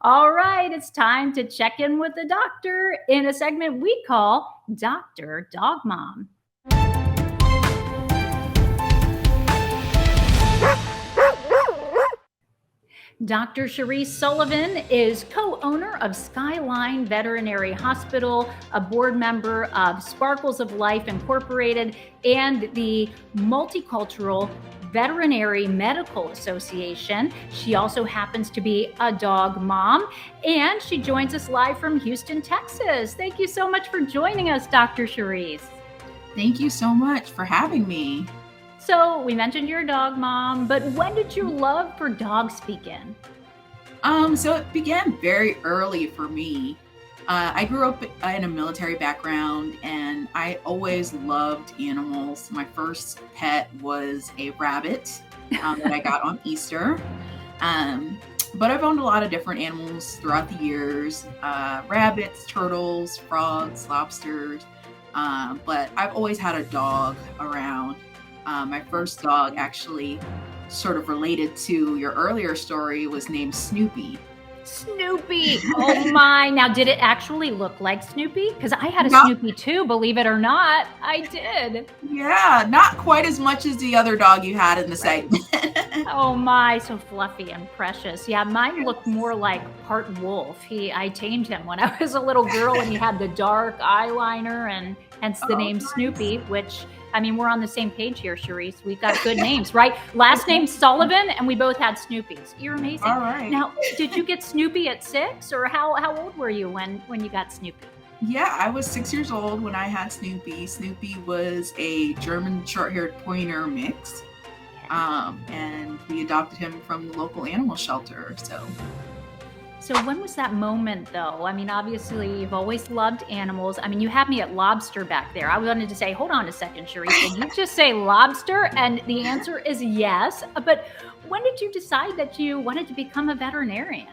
All right, it's time to check in with the doctor in a segment we call Dr. Dog Mom. Dr. Cherese Sullivan is co-owner of Skyline Veterinary Hospital, a board member of Sparkles of Life Incorporated, and the Multicultural Veterinary Medical Association. She also happens to be a dog mom, and she joins us live from Houston, Texas. Thank you so much for joining us, Dr. Cherese. Thank you so much for having me. So we mentioned you're a dog mom, but when did your love for dogs begin? So it began very early for me. I grew up in a military background and I always loved animals. My first pet was a rabbit that I got on Easter. But I've owned a lot of different animals throughout the years, rabbits, turtles, frogs, lobsters. But I've always had a dog around. My first dog, actually sort of related to your earlier story, was named Snoopy. Snoopy! Oh my! Now, did it actually look like Snoopy? Because I had a Snoopy too, believe it or not. I did. Yeah, not quite as much as the other dog you had in the segment. Oh my, so fluffy and precious. Yeah, mine looked more like part wolf. I tamed him when I was a little girl and he had the dark eyeliner and hence the name nice. Snoopy, which, I mean, we're on the same page here, Cherese. We've got good names, right? Last name Sullivan, and we both had Snoopies. You're amazing. All right. Now, did you get Snoopy at 6, or how old were you when you got Snoopy? Yeah, I was 6 years old when I had Snoopy. Snoopy was a German short-haired pointer mix. And we adopted him from the local animal shelter. So when was that moment, though? I mean, obviously, you've always loved animals. I mean, you had me at lobster back there. I wanted to say, hold on a second, Cherese. Did you just say lobster? And the answer is yes. But when did you decide that you wanted to become a veterinarian?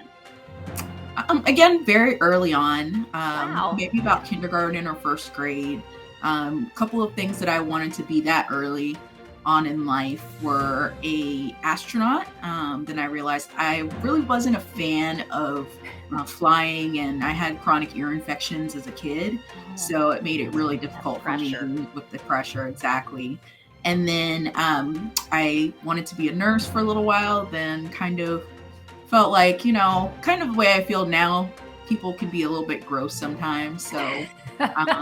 Again, very early on, Wow. maybe about kindergarten or first grade. A couple of things that I wanted to be that early on in life were a astronaut. Then I realized I really wasn't a fan of flying, and I had chronic ear infections as a kid. So it made it really difficult for me with the pressure. Exactly. And then I wanted to be a nurse for a little while, then kind of felt like, kind of the way I feel now, people can be a little bit gross sometimes. So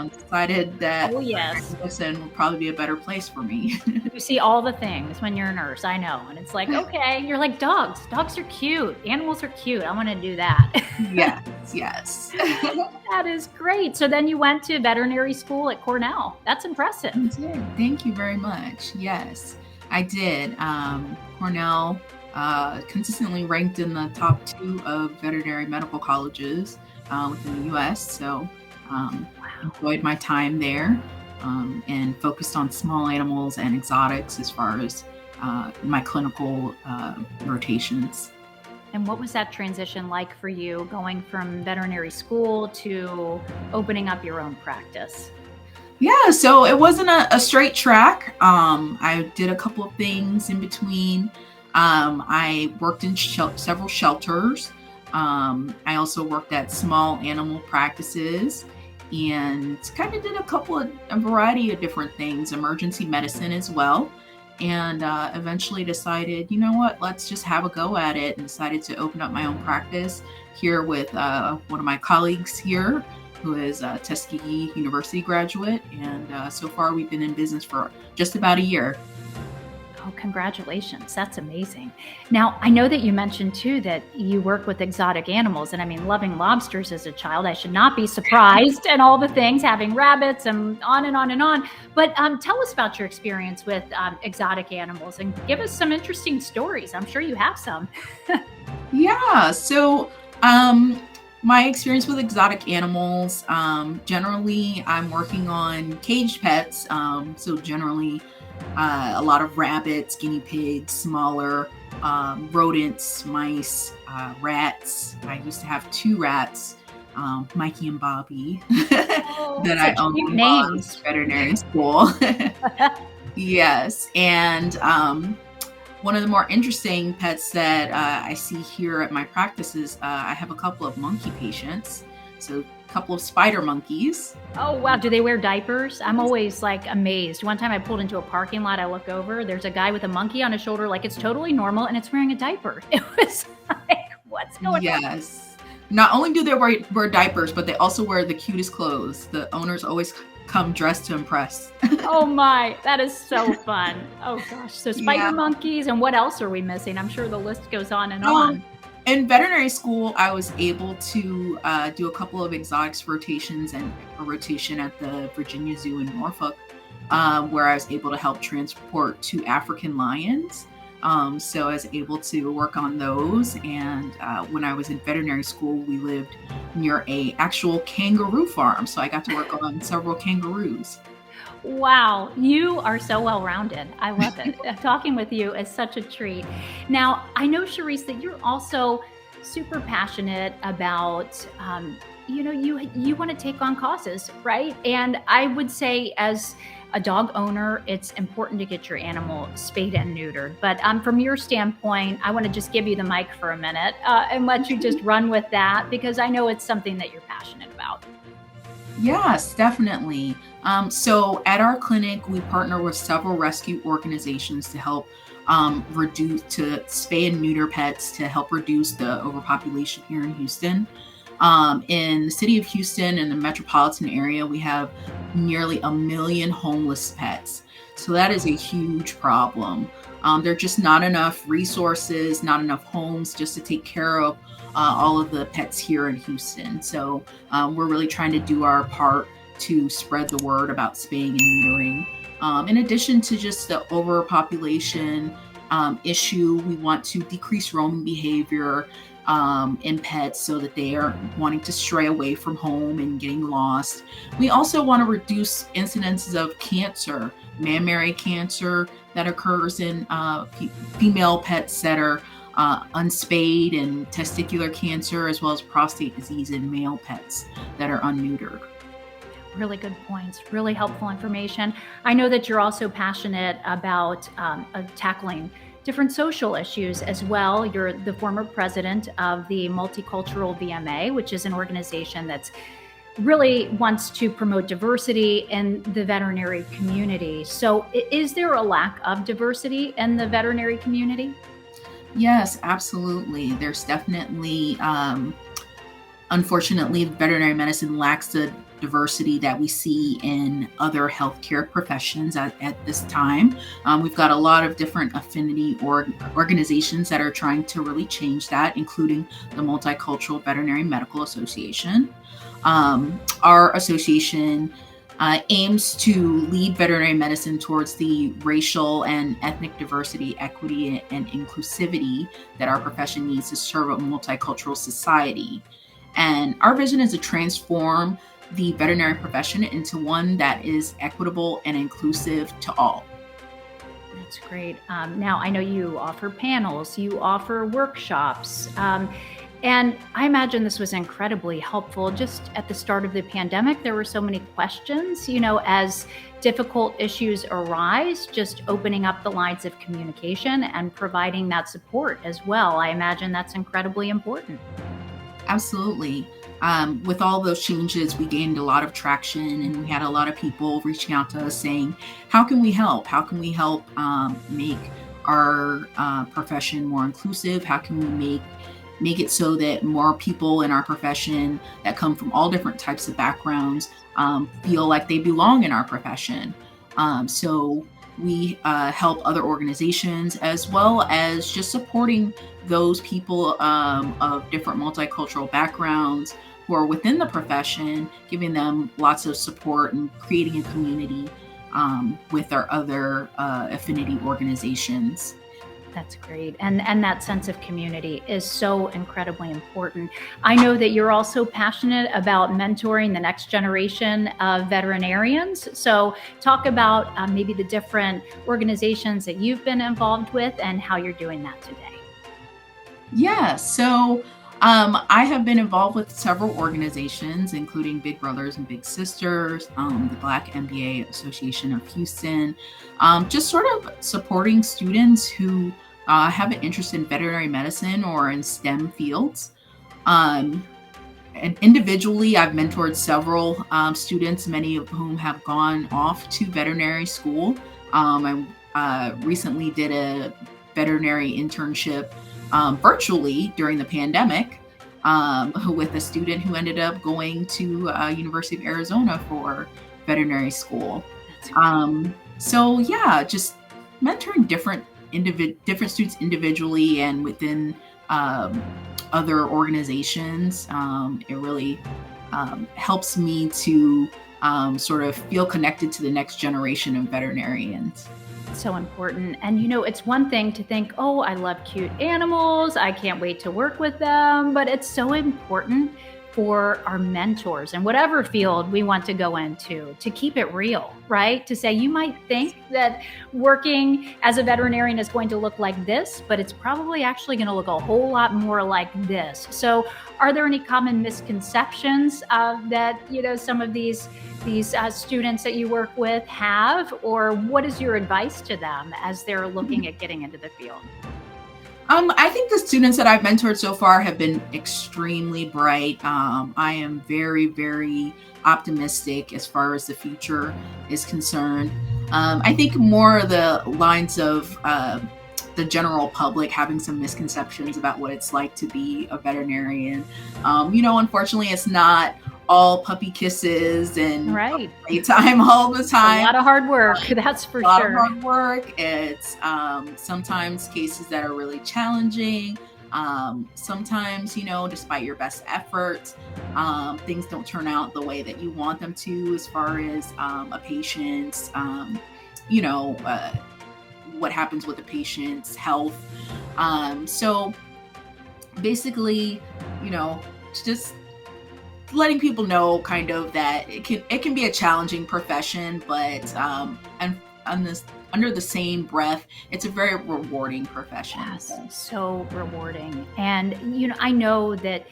decided that medicine would probably be a better place for me. You see all the things when you're a nurse, I know. And it's like, okay, you're like dogs. Dogs are cute. Animals are cute. I want to do that. Yes. That is great. So then you went to veterinary school at Cornell. That's impressive. I did. Thank you very much. Yes, I did. Cornell consistently ranked in the top 2 of veterinary medical colleges within the U.S. So enjoyed my time there and focused on small animals and exotics as far as my clinical rotations. And what was that transition like for you, going from veterinary school to opening up your own practice? Yeah, so it wasn't a straight track. I did a couple of things in between. I worked in several shelters. I also worked at small animal practices and kind of did a variety of different things, emergency medicine as well. And eventually decided, you know what, let's just have a go at it, and decided to open up my own practice here with one of my colleagues here, who is a Tuskegee University graduate. And so far we've been in business for just about a year. Oh, congratulations. That's amazing. Now, I know that you mentioned too that you work with exotic animals. And I mean, loving lobsters as a child, I should not be surprised, and all the things, having rabbits and on and on and on. But tell us about your experience with exotic animals and give us some interesting stories. I'm sure you have some. Yeah. So my experience with exotic animals, generally I'm working on caged pets. So generally a lot of rabbits, guinea pigs, smaller rodents, mice, rats. I used to have 2 rats, Mikey and Bobby, that I owned names. Veterinary school. Yes. And One of the more interesting pets that I see here at my practice is I have a couple of monkey patients. So a couple of spider monkeys. Oh, wow. Do they wear diapers? I'm always like amazed. One time I pulled into a parking lot, I look over, there's a guy with a monkey on his shoulder, like it's totally normal, and it's wearing a diaper. It was like, what's going on? Yes. Not only do they wear diapers, but they also wear the cutest clothes. The owners always come dressed to impress. Oh my, that is so fun. Oh gosh. So spider Yeah. monkeys, and what else are we missing? I'm sure the list goes on and Um, on. in veterinary school, I was able to do a couple of exotics rotations and a rotation at the Virginia Zoo in Norfolk, where I was able to help transport two African lions. So I was able to work on those. And when I was in veterinary school, we lived near a actual kangaroo farm. So I got to work on several kangaroos. Wow, you are so well-rounded. I love it. Talking with you is such a treat. Now, I know, Cherese, that you're also super passionate about, you want to take on causes, right? And I would say, as a dog owner, it's important to get your animal spayed and neutered. But from your standpoint, I want to just give you the mic for a minute and let you just run with that, because I know it's something that you're passionate about. Yes, definitely. So at our clinic, we partner with several rescue organizations to help to spay and neuter pets to help reduce the overpopulation here in Houston. In the city of Houston and the metropolitan area, we have nearly 1 million homeless pets. So that is a huge problem. There are just not enough resources, not enough homes just to take care of all of the pets here in Houston. So we're really trying to do our part to spread the word about spaying and neutering. In addition to just the overpopulation issue, we want to decrease roaming behavior in pets so that they aren't wanting to stray away from home and getting lost. We also want to reduce incidences of cancer, mammary cancer that occurs in female pets that are unspayed, and testicular cancer, as well as prostate disease in male pets that are unneutered. Really good points, really helpful information. I know that you're also passionate about tackling different social issues as well. You're the former president of the Multicultural VMA, which is an organization that's really wants to promote diversity in the veterinary community. So is there a lack of diversity in the veterinary community? Yes, absolutely. There's definitely, unfortunately, veterinary medicine lacks the diversity that we see in other healthcare professions at this time. We've got a lot of different affinity organizations that are trying to really change that, including the Multicultural Veterinary Medical Association. Our association aims to lead veterinary medicine towards the racial and ethnic diversity, equity, and inclusivity that our profession needs to serve a multicultural society. And our vision is to transform the veterinary profession into one that is equitable and inclusive to all. That's great. Now, I know you offer panels, you offer workshops, and I imagine this was incredibly helpful. Just at the start of the pandemic, there were so many questions, as difficult issues arise, just opening up the lines of communication and providing that support as well. I imagine that's incredibly important. Absolutely. With all those changes, we gained a lot of traction, and we had a lot of people reaching out to us saying, how can we help? How can we help make our profession more inclusive? How can we make it so that more people in our profession that come from all different types of backgrounds feel like they belong in our profession? So we help other organizations, as well as just supporting those people of different multicultural backgrounds who are within the profession, giving them lots of support and creating a community with our other affinity organizations. That's great. And that sense of community is so incredibly important. I know that you're also passionate about mentoring the next generation of veterinarians. So talk about maybe the different organizations that you've been involved with and how you're doing that today. Yeah, so I have been involved with several organizations, including Big Brothers and Big Sisters, the Black MBA Association of Houston, just sort of supporting students who have an interest in veterinary medicine or in STEM fields. Um, and individually, I've mentored several students, many of whom have gone off to veterinary school. I recently did a veterinary internship virtually during the pandemic with a student who ended up going to University of Arizona for veterinary school. So yeah, just mentoring different students individually and within other organizations. It really helps me to sort of feel connected to the next generation of veterinarians. So important. And it's one thing to think, oh, I love cute animals, I can't wait to work with them, but it's so important for our mentors in whatever field we want to go into to keep it real, right? To say, you might think that working as a veterinarian is going to look like this, but it's probably actually going to look a whole lot more like this. So are there any common misconceptions that, some of these students that you work with have, or what is your advice to them as they're looking at getting into the field? I think the students that I've mentored so far have been extremely bright. I am very, very optimistic as far as the future is concerned. I think more the lines of the general public having some misconceptions about what it's like to be a veterinarian. Unfortunately, it's not all puppy kisses and right playtime all the time. A lot of hard work, that's for sure. A lot of hard work. It's sometimes cases that are really challenging. Sometimes, despite your best efforts, things don't turn out the way that you want them to as far as a patient's, what happens with the patient's health. So basically, just letting people know kind of that it can be a challenging profession, but and under the same breath, it's a very rewarding profession. Yes, so rewarding. And I know that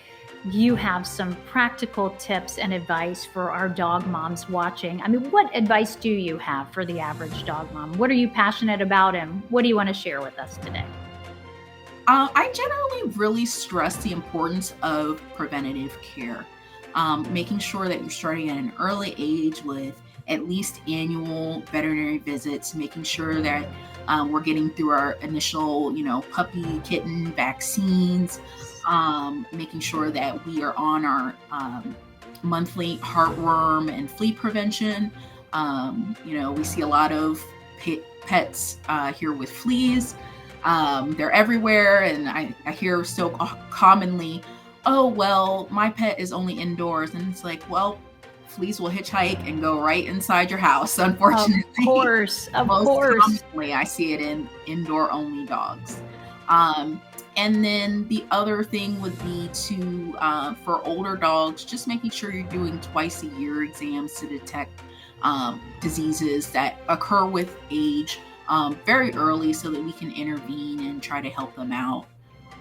you have some practical tips and advice for our dog moms watching. I mean, what advice do you have for the average dog mom? What are you passionate about, and what do you want to share with us today? I generally really stress the importance of preventative care. Making sure that you're starting at an early age with at least annual veterinary visits, making sure that we're getting through our initial, puppy, kitten vaccines, making sure that we are on our monthly heartworm and flea prevention. We see a lot of pets here with fleas. They're everywhere, and I hear so commonly, oh, well, my pet is only indoors. And it's like, well, fleas will hitchhike and go right inside your house, unfortunately. Of course. Most commonly, I see it in indoor-only dogs. And then the other thing would be to, for older dogs, just making sure you're doing twice-a-year exams to detect diseases that occur with age very early so that we can intervene and try to help them out.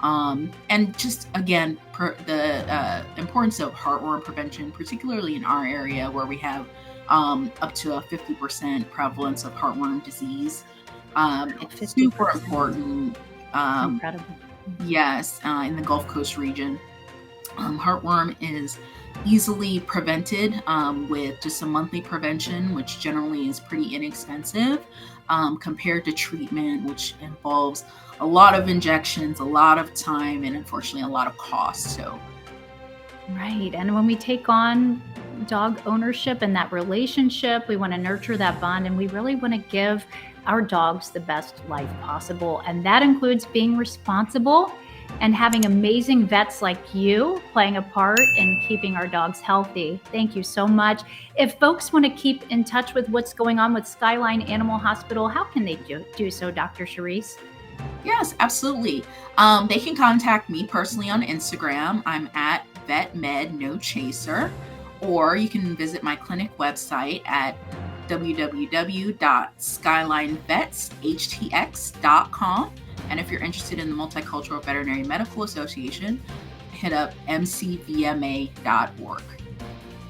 And just, again, the importance of heartworm prevention, particularly in our area where we have up to a 50% prevalence of heartworm disease. It's super important. Incredible. Yes, in the Gulf Coast region. Heartworm is easily prevented with just a monthly prevention, which generally is pretty inexpensive compared to treatment, which involves a lot of injections, a lot of time, and unfortunately a lot of cost. So, right. And when we take on dog ownership and that relationship, we want to nurture that bond, and we really want to give our dogs the best life possible. And that includes being responsible and having amazing vets like you playing a part in keeping our dogs healthy. Thank you so much. If folks want to keep in touch with what's going on with Skyline Animal Hospital, how can they do so, Dr. Cherese? Yes, absolutely. They can contact me personally on Instagram. I'm at vetmednochaser, or you can visit my clinic website at www.skylinevetshtx.com. And if you're interested in the Multicultural Veterinary Medical Association, hit up mcvma.org.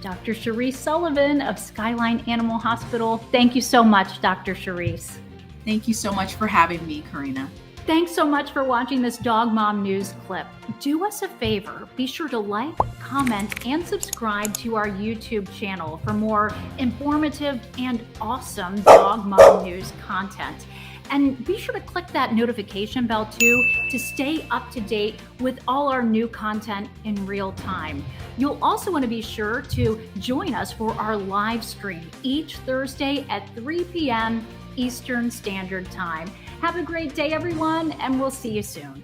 Dr. Cherese Sullivan of Skyline Animal Hospital. Thank you so much, Dr. Cherese. Thank you so much for having me, Karina. Thanks so much for watching this Dog Mom News clip. Do us a favor, be sure to like, comment, and subscribe to our YouTube channel for more informative and awesome Dog Mom News content. And be sure to click that notification bell too to stay up to date with all our new content in real time. You'll also want to be sure to join us for our live stream each Thursday at 3 p.m. Eastern Standard Time. Have a great day, everyone, and we'll see you soon.